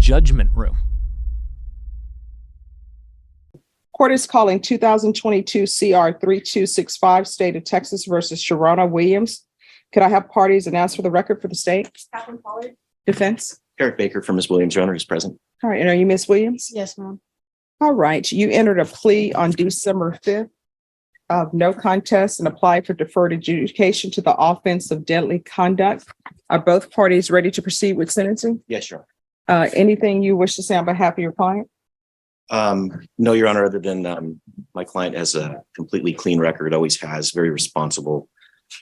judgment room. Court is calling 2022 CR 3265, State of Texas versus Shirona Williams. Could I have parties announced for the record for the state? Catherine Pollard. Defense. Eric Baker from Ms. Williams, Your Honor, is present. All right. And are you Ms. Williams? Yes, ma'am. All right. You entered a plea on December 5th of no contest and applied for deferred adjudication to the offense of deadly conduct. Are both parties ready to proceed with sentencing? Yes, Your Anything you wish to say on behalf of your client? Honor. No, Your Honor, other than my client has a completely clean record, always has, very responsible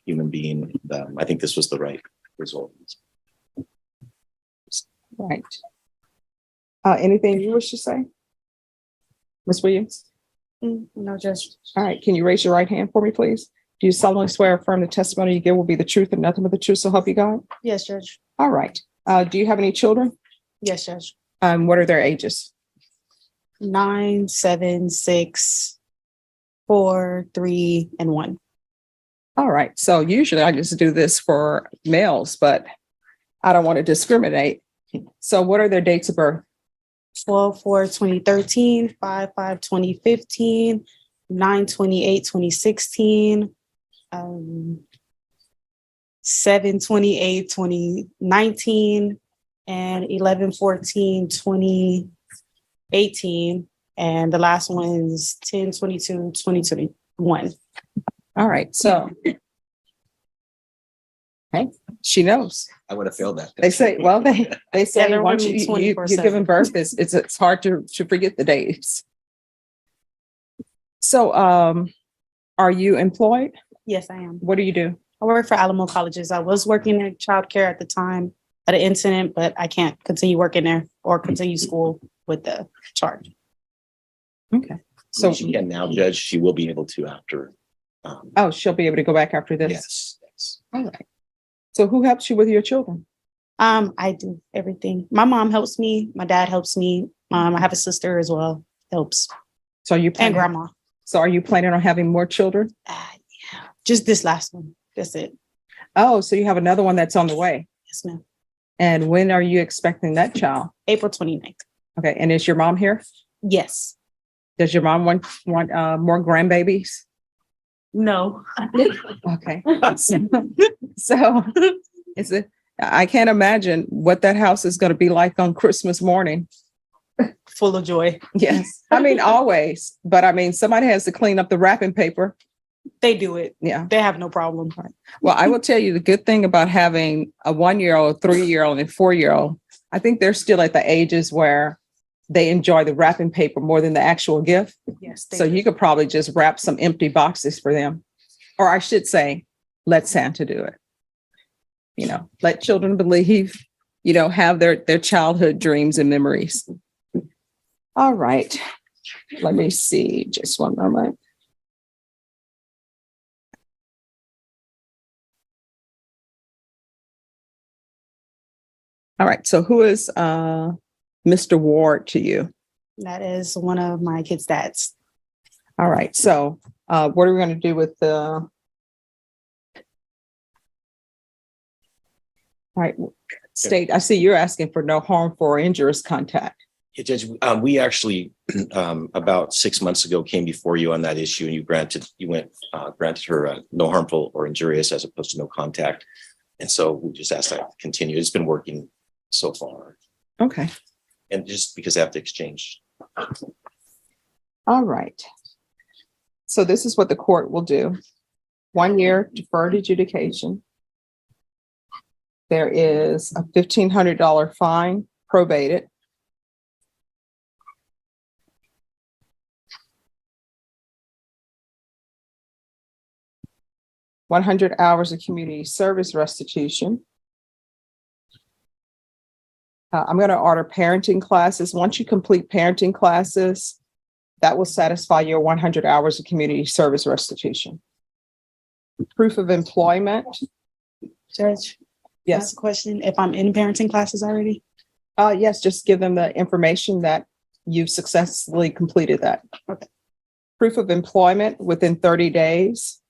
human being. I think this was the right result. Right. Anything you wish to say? Ms. Williams? No, Judge. All right. Can you raise your right hand for me, please? Do you solemnly swear or affirm the testimony you give will be the truth and nothing but the truth, so help you God? Yes, Judge. All right. Do you have any children? Yes, Judge. What are their ages? 9, 7, 6, 4, 3, and 1. All right. So usually I just do this for males, but I don't want to discriminate. So what are their dates of birth? 12/4/2013, 5/5/2015, 9/28/2016, 7/28/2019, and 11/14/2018. And the last one's 10/22/2021. All right. So okay, she knows. I would have failed that. They say, well, they say they're once running you're 24/7. giving birth, it's hard to forget the dates. So are you employed? Yes, I am. What do you do? I work for Alamo Colleges. I was working in childcare at the time of the incident, but I can't continue working there or continue school with the charge. Okay. So She can now, Judge. She will be able to after. oh, she'll be able to go back after this. Yes. All right. So who helps you with your children? I do everything. My mom helps me. My dad helps me. I have a sister as well. Helps. So are you And planning, grandma. so are you planning on having more children? Yeah. Just this last one. That's it. Oh, so you have another one that's on the way. Yes, ma'am. And when are you expecting that child? April 29th. Okay. And is your mom here? Yes. Does your mom want more grandbabies? No. Okay. So is it, I can't imagine what that house is going to be like on Christmas morning. Full of joy. Yes. I mean, always. But I mean, somebody has to clean up the wrapping paper. They do it. Yeah. They have no problem. Well, I will tell you the good thing about having a 1-year-old, 3-year-old, and 4-year-old. I think they're still at the ages where they enjoy the wrapping paper more than the actual gift. Yes. So you could probably just wrap some empty boxes for them. Or I should say, let Santa do it. You know, let children believe, you know, have their childhood dreams and memories. All right. Let me see. Just one moment. All right. So who is Mr. Ward to you? That is one of my kids' dads. All right. So what are we going to do with the... All right. State, I see you're asking for no harmful or injurious contact. Yeah, Judge, we actually about 6 months ago came before you on that issue, and granted her no harmful or injurious as opposed to no contact. And so we just asked that to continue. It's been working so far. Okay. And just because they have to exchange. All right. So this is what the court will do. 1 year deferred adjudication. There is a $1,500 fine probated. $100 hours of community service restitution. I'm going to order parenting classes. Once you complete parenting classes, that will satisfy your 100 hours of community service restitution. Proof of employment. Judge, Yes. ask a question. If I'm in parenting classes already? Yes, just give them the information that you've successfully completed that. Okay. Proof of employment within 30 days.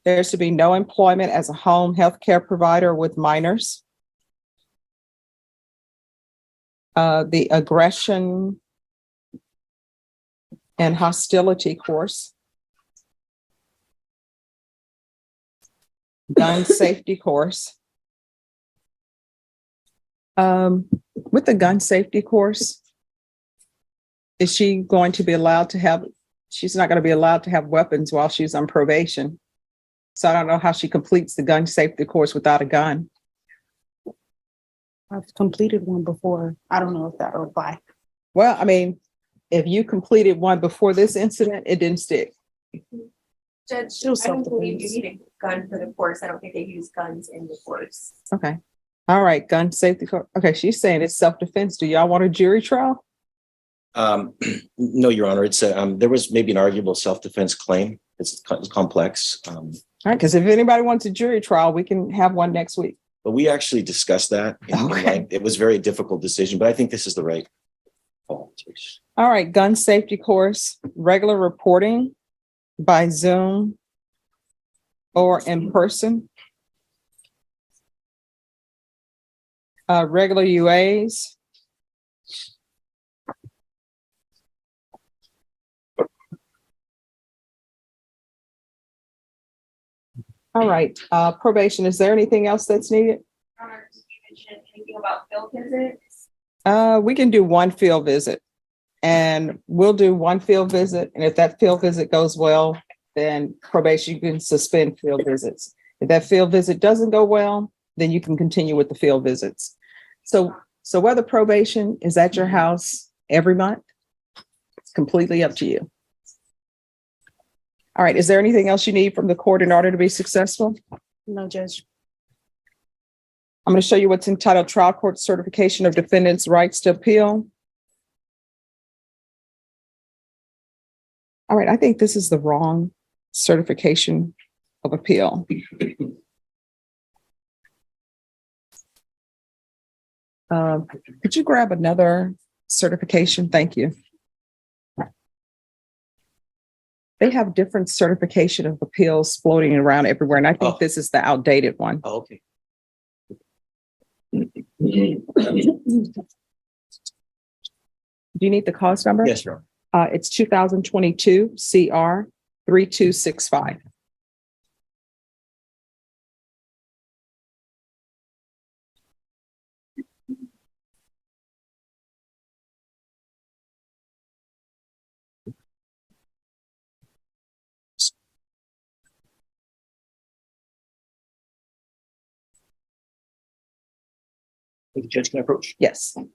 There's to be no employment as a home health care provider with minors. the aggression and hostility course, gun safety course. With the gun safety course, is she going to be allowed to have, she's not going to be allowed to have weapons while she's on probation. So I don't know how she completes the gun safety course without a gun. I've completed one before. I don't know if that'll apply. Well, I mean, if you completed one before this incident, it didn't stick. Judge, Still I don't believe self-defense. you need a gun for the course. I don't think they use guns in the course. Okay. All right, gun safety course. Okay, she's saying it's self-defense. Do y'all want a jury trial? No, Your Honor, it's there was maybe an arguable self-defense claim. It's complex. All right, because if anybody wants a jury trial, we can have one next week. But we actually discussed that. Okay. It was a very difficult decision, but I think this is the right call. All right, gun safety course, regular reporting by Zoom or in person. Regular UAs. All right, probation. Is there anything else that's needed? Your Honor, did you mention anything about field visits? We can do one field visit, and we'll do one field visit. And if that field visit goes well, then probation can suspend field visits. If that field visit doesn't go well, then you can continue with the field visits. So whether probation is at your house every month, it's completely up to you. All right. Is there anything else you need from the court in order to be successful? No, Judge. I'm going to show you what's entitled Trial Court Certification of Defendants' Rights to Appeal. All right. I think this is the wrong certification of appeal. Could you grab another certification? Thank you. They have different certification of appeals floating around everywhere, and I think this is the outdated one. Oh, okay. Do you need the cause number? Yes, Your Honor. It's 2022 CR 3265. The judge can approach. Yes. All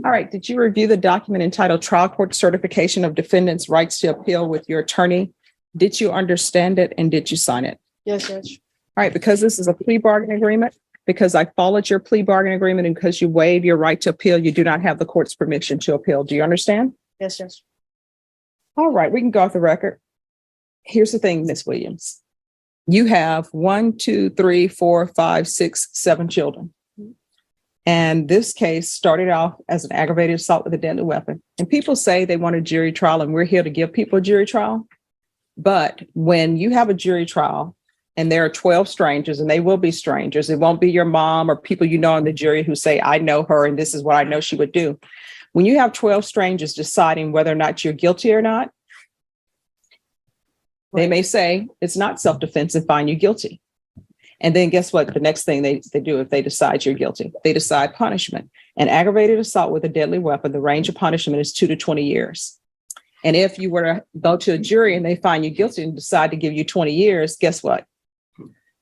right. Did you review the document entitled Trial Court Certification of Defendants' Rights to Appeal with your attorney? Did you understand it and did you sign it? Yes, Judge. All right. Because this is a plea bargain agreement, because I followed your plea bargain agreement and because you waive your right to appeal, you do not have the court's permission to appeal. Do you understand? Yes, Judge. All right. We can go off the record. Here's the thing, Ms. Williams. You have 1, 2, 3, 4, 5, 6, 7 children. And this case started off as an aggravated assault with a deadly weapon. And people say they want a jury trial, and we're here to give people a jury trial. But when you have a jury trial and there are 12 strangers, and they will be strangers, it won't be your mom or people you know on the jury who say, I know her and this is what I know she would do. When you have 12 strangers deciding whether or not you're guilty or not, they may say it's not self-defense and find you guilty. And then guess what? The next thing they do if they decide you're guilty, they decide punishment. An aggravated assault with a deadly weapon, the range of punishment is 2 to 20 years. And if you were to go to a jury and they find you guilty and decide to give you 20 years, guess what?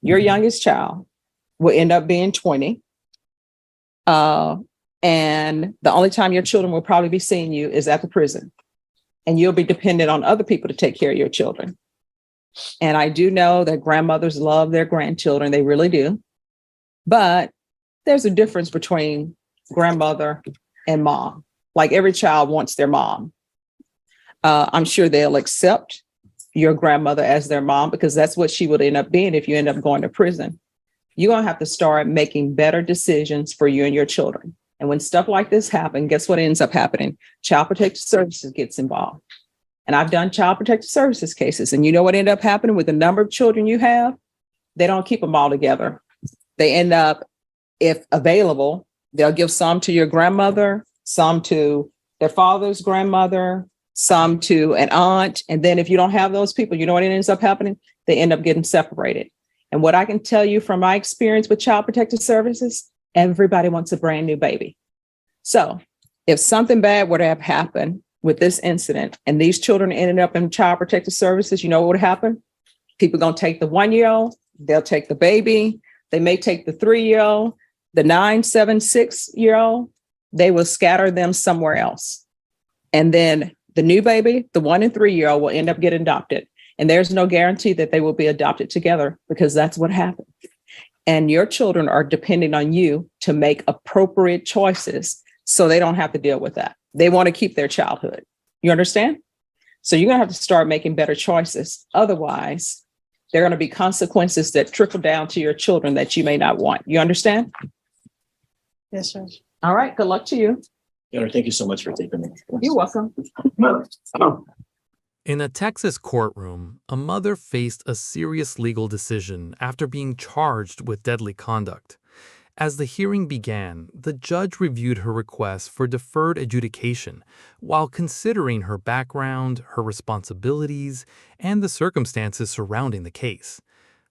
Your youngest child will end up being 20. And the only time your children will probably be seeing you is at the prison. And you'll be dependent on other people to take care of your children. And I do know that grandmothers love their grandchildren. They really do. But there's a difference between grandmother and mom. Like every child wants their mom. I'm sure they'll accept your grandmother as their mom because that's what she would end up being if you end up going to prison. You're going to have to start making better decisions for you and your children. And when stuff like this happens, guess what ends up happening? Child Protective Services gets involved. And I've done Child Protective Services cases. And you know what ended up happening with the number of children you have? They don't keep them all together. They end up, if available, they'll give some to your grandmother some to their father's grandmother, some to an aunt. And then if you don't have those people, you know what ends up happening? They end up getting separated. And what I can tell you from my experience with Child Protective Services, everybody wants a brand new baby. So if something bad were to have happened with this incident and these children ended up in Child Protective Services, you know what would happen? People going to take the 1-year-old, they'll take the baby, they may take the 3-year-old, the 9, 7, 6-year-old, they will scatter them somewhere else. And then the new baby, the 1 and 3-year-old will end up getting adopted. And there's no guarantee that they will be adopted together because that's what happened. And your children are depending on you to make appropriate choices so they don't have to deal with that. They want to keep their childhood. You understand? So you're going to have to start making better choices. Otherwise, there are going to be consequences that trickle down to your children that you may not want. You understand? Yes, sir. All right. Good luck to you. Your Honor, thank you so much for taking me. You're welcome. In a Texas courtroom, a mother faced a serious legal decision after being charged with deadly conduct. As the hearing began, the judge reviewed her request for deferred adjudication while considering her background, her responsibilities, and the circumstances surrounding the case.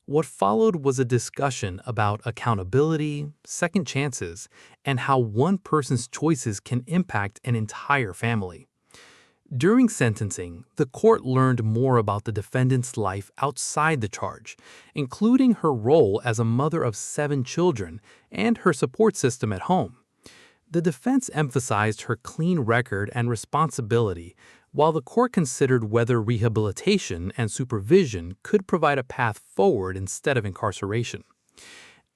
What followed was a discussion about accountability, second chances, and how one person's choices can impact an entire family. During sentencing, the court learned more about the defendant's life outside the charge, including her role as a mother of 7 children and her support system at home. The defense emphasized her clean record and responsibility, while the court considered whether rehabilitation and supervision could provide a path forward instead of incarceration.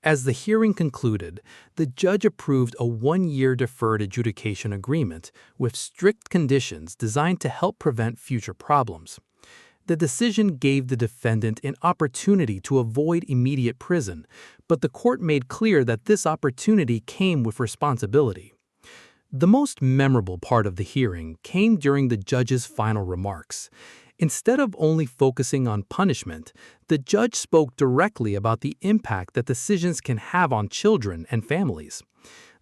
As the hearing concluded, the judge approved a 1-year deferred adjudication agreement with strict conditions designed to help prevent future problems. The decision gave the defendant an opportunity to avoid immediate prison, but the court made clear that this opportunity came with responsibility. The most memorable part of the hearing came during the judge's final remarks. Instead of only focusing on punishment, the judge spoke directly about the impact that decisions can have on children and families.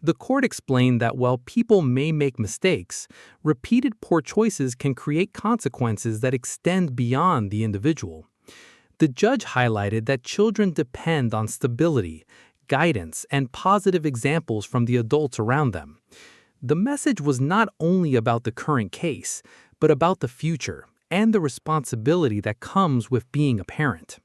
The court explained that while people may make mistakes, repeated poor choices can create consequences that extend beyond the individual. The judge highlighted that children depend on stability, guidance, and positive examples from the adults around them. The message was not only about the current case, but about the future and the responsibility that comes with being a parent.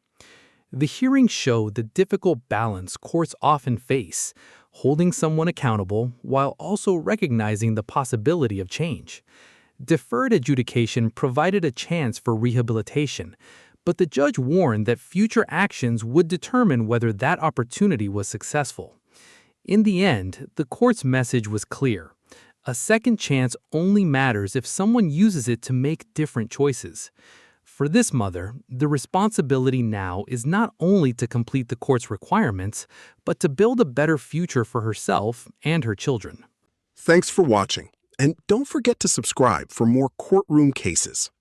The hearing showed the difficult balance courts often face, holding someone accountable while also recognizing the possibility of change. Deferred adjudication provided a chance for rehabilitation, but the judge warned that future actions would determine whether that opportunity was successful. In the end, the court's message was clear. A second chance only matters if someone uses it to make different choices. For this mother, the responsibility now is not only to complete the court's requirements, but to build a better future for herself and her children. Thanks for watching, and don't forget to subscribe for more courtroom cases.